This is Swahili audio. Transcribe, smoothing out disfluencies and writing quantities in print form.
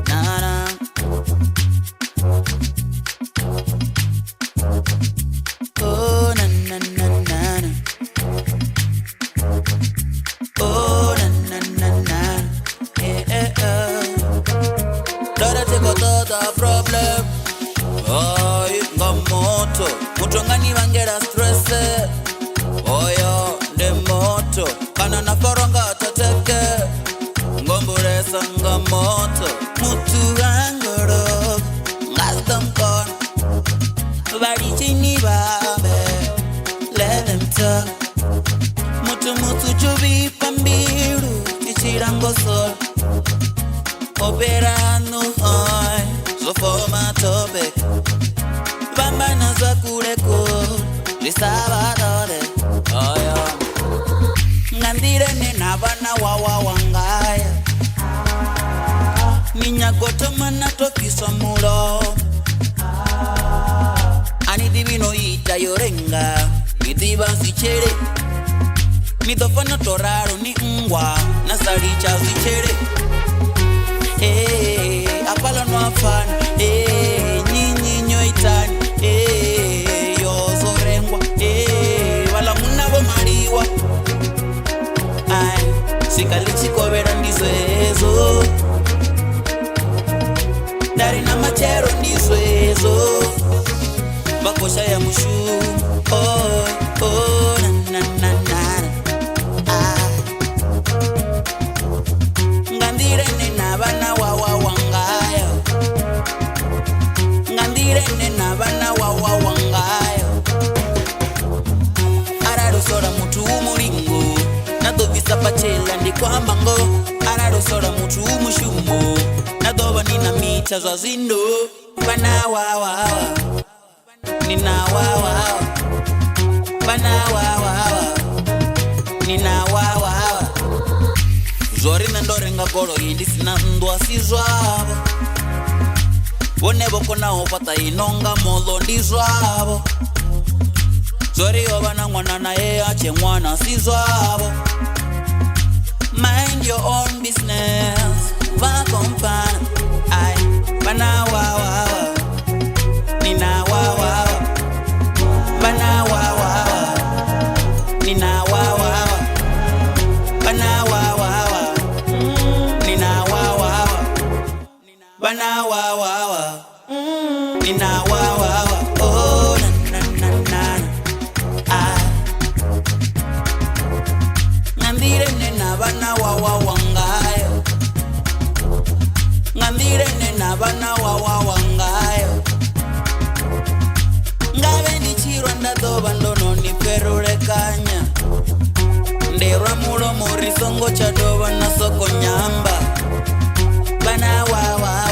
na. Oh na na na na na. Oh na na na na. Dora teko todo problem. Ay, ngamoto. Mutu ngani vangera stress. Oyo de moto. Kana na foronga tateke. Ngomburesa ngamoto. Mutu angoro. Ngastam kon. Bari chini babe. Let them talk. Mutu chubi pambiru. Ichirango sol. Operando hoy. So for my topic. Bamba na za kureko. Lisabadore. Oh yeah. Ngandire nena bana wawa wangaya. Ninya gotoma na tokiso muro. Ani divino ita yorenga. Midiba sichere. Midofano toraro ni ngwa. Nasaricha sichere. Apala no afan. Nyinyo itani. Yo zorengwa. Wala munabo mariwa. Ay, sikalichi kobera ndizo. Dari na machero ndizo. Bakosha ya mushu. Oh, na na na. Ngandire nena bana wawa wangayo. Ngandire nena bana wawa wangayo. Ararusora mutu umuringo. Nadovisa pachela ndi kwa mbango. Ararusora mutu umushumo. Nadoba nina mita za zindo. Bana wawa. Nina wawa. Bana wawa. Nina wawa. Zori nandorenga koro hindi sina ndwa sizwabo. Wonebo kona opata inonga molo ndizwabo. Zori obana mwana na ache mwana sizwabo. Mind your own business. Vakompana. Ay, bana wawa. Nina wawa. Bana wawa. Nina wawa. Bana wawa. Nina wawa. Bana wawa. Nina wawa. Oh na na na. Ah. Ngandire nena bana wawa wangayo. Ngandire nena bana wawa wangayo. Ngabe ni chirwanda doba ndono ni perure kanya. Nderwa mulo morisongo cha doba na soko nyamba. Bana wawa.